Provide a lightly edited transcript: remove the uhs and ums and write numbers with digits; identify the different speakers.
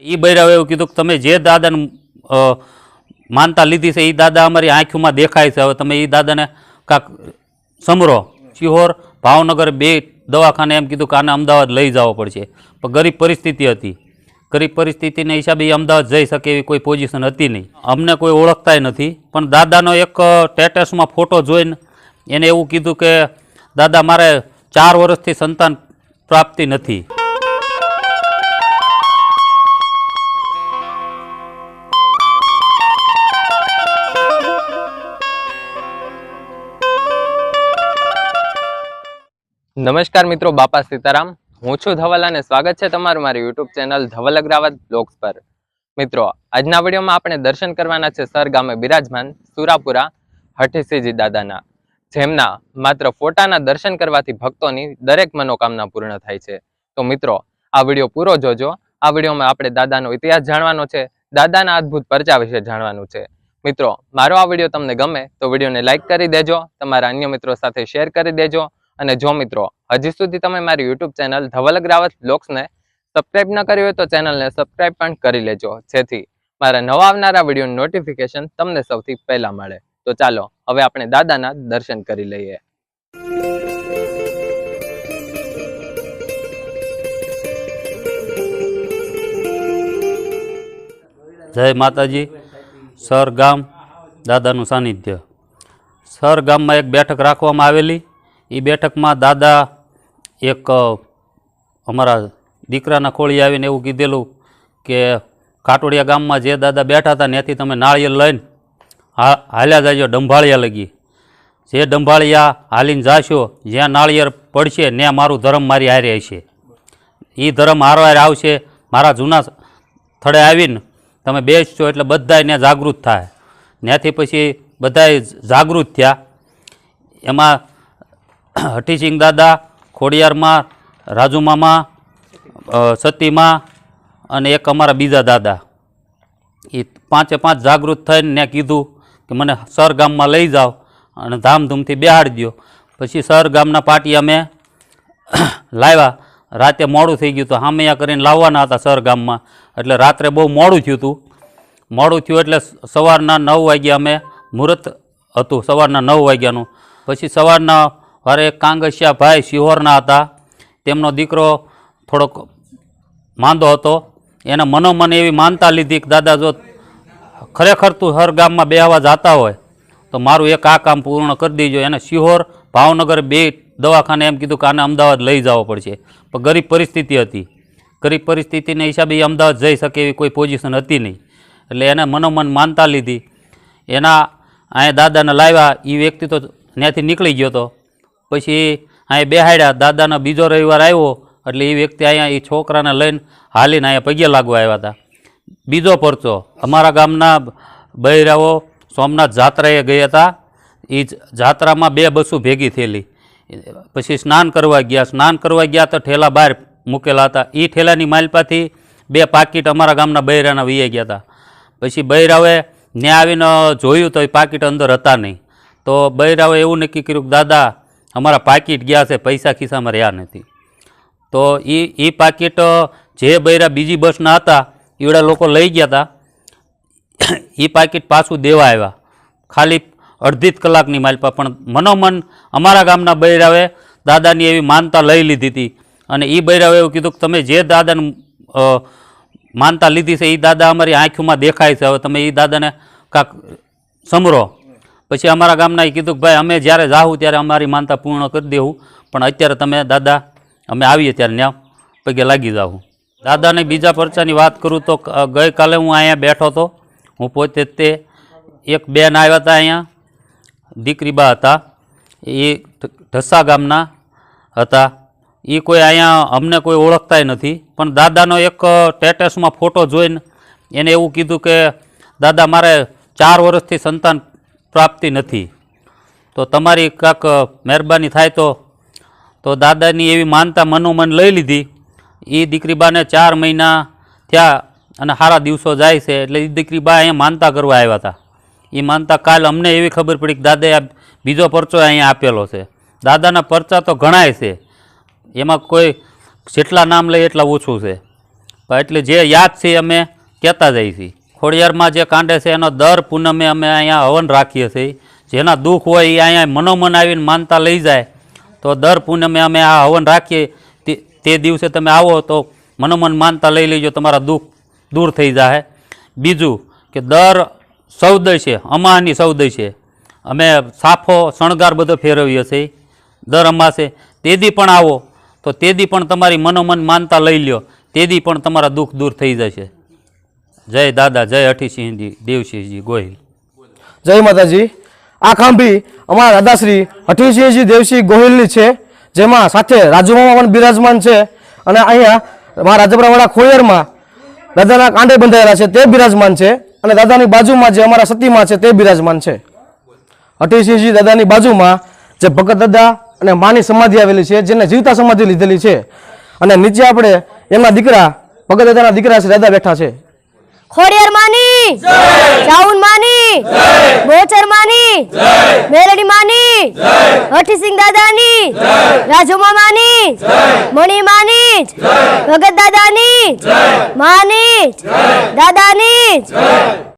Speaker 1: એ બૈરાવે એવું કીધું કે તમે જે દાદાને માનતા લીધી છે એ દાદા અમારી આંખોમાં દેખાય છે, હવે તમે એ દાદાને કાંક સમરો. શિહોર ભાવનગર બે દવાખાને એમ કીધું કે આને અમદાવાદ લઈ જવો પડશે, પણ ગરીબ પરિસ્થિતિ હતી. ગરીબ પરિસ્થિતિના હિસાબે એ અમદાવાદ જઈ શકે એવી કોઈ પોઝિશન હતી નહીં. અમને કોઈ ઓળખતાય નથી, પણ દાદાનો એક સ્ટેટસમાં ફોટો જોઈને એને એવું કીધું કે દાદા મારે 4 વર્ષથી સંતાન પ્રાપ્તિ નથી.
Speaker 2: નમસ્કાર મિત્રો, બાપા સીતારામ. હું છું ધવલ અને સ્વાગત છે તમારું મારી YouTube channel Dhaval Agravat blogs પર. મિત્રો, આજના વિડીયોમાં આપણે દર્શન કરવાના છે સર ગામે બિરાજમાન સુરાપુરા હઠીસિંહજી દાદાના, જેમના માત્ર ફોટાના દર્શન કરવાથી ભક્તોની દરેક મનોકામના પૂર્ણ થાય છે. તો મિત્રો, આ વિડીયો પૂરો જોજો. આ વિડીયોમાં આપણે દાદાનો ઇતિહાસ જાણવાનો છે, દાદાના અદ્ભુત પરચા વિશે જાણવાનું છે. મિત્રો, મારો આ વિડીયો તમને ગમે તો વિડીયોને લાઈક કરી દેજો, તમારા અન્ય મિત્રો સાથે શેર કરી દેજો. અને જો મિત્રો હજી સુધી તમે મારી YouTube channel Dhaval Agravat બ્લોગ્સને subscribe ન કરી હોય તો ચેનલને સબસ્ક્રાઇબ પણ કરી લેજો, જેથી મારા નવા આવનારા વિડીયોનું નોટિફિકેશન તમને સૌથી પહેલા મળે. તો ચાલો હવે આપણે દાદાના દર્શન કરી લઈએ.
Speaker 1: જય માતાજી. સર ગામ દાદાનું સાનિધ્ય. સર ગામમાં એક બેઠક રાખવામાં આવેલી. એ બેઠકમાં દાદા એક અમારા દીકરાના ખોળી આવીને એવું કીધેલું કે કાટોડિયા ગામમાં જે દાદા બેઠા હતા ત્યાંથી તમે નાળિયેર લઈને હાલ્યા જાજો ડંભાળિયા લગી. જે ડંભાળિયા હાલીને જાશો, જ્યાં નાળિયેર પડશે ત્યાં મારું ધર્મ મારી હારે હશે. એ ધર્મ હારવાર આવશે. મારા જૂના સ્થળે આવીને તમે બેસશો એટલે બધા ત્યાં જાગૃત થાય. ત્યાંથી પછી બધાય જાગૃત થયા. એમાં હઠીસિંહ દાદા, ખોડિયારમાં, રાજુમામા, સતીમાં અને એક અમારા બીજા દાદા, એ 5 જાગૃત થઈને ત્યાં કીધું કે મને સર ગામમાં લઈ જાઓ અને ધામધૂમથી બેહાડી દો. પછી સર ગામના પાટી અમે લાવ્યા. રાતે મોડું થઈ ગયું તો હામૈયા કરીને લાવવાના હતા સર ગામમાં, એટલે રાત્રે બહુ મોડું થયું હતું. મોડું થયું એટલે સવારના 9 વાગ્યા અમે મુહૂર્ત હતું, સવારના 9 વાગ્યાનું. પછી સવારના વારે કાંગસિયા ભાઈ શિહોરના હતા, તેમનો દીકરો થોડોક માંદો હતો. એને મનોમન એવી માનતા લીધી કે દાદા જો ખરેખર તું હર ગામમાં બેહવા જતા હોય તો મારું એક આ કામ પૂર્ણ કરી દેજો. એને શિહોર ભાવનગર બે દવાખાને એમ કીધું કે આને અમદાવાદ લઈ જવો પડશે, પણ ગરીબ પરિસ્થિતિ હતી. ગરીબ પરિસ્થિતિના હિસાબે એ અમદાવાદ જઈ શકે એવી કોઈ પોઝિશન હતી નહીં, એટલે એને મનોમન માનતા લીધી. એના અહીંયા દાદાને લાવ્યા. એ વ્યક્તિ તો ત્યાંથી નીકળી ગયો હતો. પછી અહીંયા બેહાડ્યા. દાદાનો બીજો રવિવાર આવ્યો એટલે એ વ્યક્તિ અહીંયા એ છોકરાને લઈને હાલીને અહીંયા પગે લાગવા આવ્યા હતા. બીજો પરચો અમારા ગામના બૈરાઓ સોમનાથ જાત્રાએ ગયા હતા. એ જાત્રામાં 2 બસો ભેગી થયેલી. પછી સ્નાન કરવા ગયા તો ઠેલા બહાર મૂકેલા હતા. એ ઠેલાની માલપાથી 2 પાકીટ અમારા ગામના બૈરાના વીએ ગયા હતા. પછી બૈરાવે ત્યાં આવીને જોયું તો એ પાકીટ અંદર હતા નહીં. તો બૈરાવે એવું નક્કી કર્યું કે દાદા અમારા પાકીટ ગયા છે, પૈસા ખિસ્સામાં રહ્યા નથી. તો એ પાકીટ જે બૈરા બીજી બસના હતા એવડા લોકો લઈ ગયા હતા. એ પાકીટ પાછું દેવા આવ્યા, ખાલી અડધી જ કલાકની માલપા. પણ મનોમન અમારા ગામના બૈરાવે દાદાની એવી માનતા લઈ લીધી હતી. અને એ બૈરાવે એવું કીધું કે તમે જે દાદાને માનતા લીધી છે એ દાદા અમારી આંખોમાં દેખાય છે, હવે તમે એ દાદાને કાંક સમરો. પછી અમારા ગામના એ કીધું કે ભાઈ અમે જ્યારે જાઉં ત્યારે અમારી માનતા પૂર્ણ કરી દેવું, પણ અત્યારે તમે દાદા અમે આવીએ ત્યારે ત્યાં પગે લાગી જાઉં. દાદાને બીજા પરચાની વાત કરું તો ગઈકાલે હું અહીંયા બેઠો હતો. હું પોતે તે એક બેન આવ્યા હતા અહીંયા, દીકરીબા હતા. એ ઢસા ગામના હતા. એ કોઈ અહીંયા અમને કોઈ ઓળખતાય નથી, પણ દાદાનો એક સ્ટેટસમાં ફોટો જોઈને એને એવું કીધું કે દાદા મારે 4 વર્ષથી સંતાન પ્રાપ્તિ નથી, તો તમારી કાંક મહેરબાની થાય તો દાદાની એવી માનતા મનોમન લઈ લીધી. એ દીકરીબાને 4 મહિના થયા અને સારા દિવસો જાય છે, એટલે એ દીકરીબા અહીંયા માનતા કરવા આવ્યા હતા. એ માનતા કાલ અમને એવી ખબર પડી કે દાદાએ આ બીજો પરચો અહીંયા આપેલો છે. દાદાના પરચા તો ઘણાય છે, એમાં કોઈ જેટલા નામ લે એટલા ઓછું છે. પણ એટલે જે યાદ છે અમે કહેતા જઈએ છીએ. ખોડિયારમાં જે કાંડે છે એનો દર પૂનમે અમે અહીંયા હવન રાખીએ છીએ. જેના દુઃખ હોય એ અહીંયા મનોમન આવીને માનતા લઈ જાય તો દર પૂનમે અમે આ હવન રાખીએ. તે દિવસે તમે આવો તો મનોમન માનતા લઈ લેજો, તમારા દુઃખ દૂર થઈ જાય. બીજું કે દર સૌદય છે, અમાની સૌદય છે, અમે સાફો શણગાર બધો ફેરવીએ છીએ દર અમાસે. તેદી પણ આવો તો તેદી પણ તમારી મનોમન માનતા લઈ લ્યો, તેદી પણ તમારા દુઃખ દૂર થઈ જશે. જય દાદા, જય હઠીસિંહજી દેવસિંહજી ગોહિલ.
Speaker 3: જય માતાજી. આ ખાંભી અમારા દાદાશ્રી હઠીસિંહજી દેવસિંહ ગોહિલની છે, જેમાં સાથે રાજુમામા પણ બિરાજમાન છે. અને અહીંયા અમારા રાજપરાવાળા ખોડિયારમાં દાદાના કાંડે બંધાયેલા છે તે બિરાજમાન છે. અને દાદાની બાજુમાં જે અમારા સતીમાં છે તે બિરાજમાન છે. હઠીસિંહજી દાદાની બાજુમાં જે ભગત દાદા અને માની સમાધિ આવેલી છે, જેને જીવતા સમાધિ લીધેલી છે. અને નીચે આપણે એમના દીકરા ભગત દાદાના દીકરા છે દાદા બેઠા છે.
Speaker 4: ખોડિયાર માની જય, ચાઉન માની જય, બોચર માની જય, મેલડી માની જય, હઠીસિંહ દાદાની જય, રાજુમા માની જય, મણી માની જય, ભગત દાદાની જય, માની જય, દાદાની જય.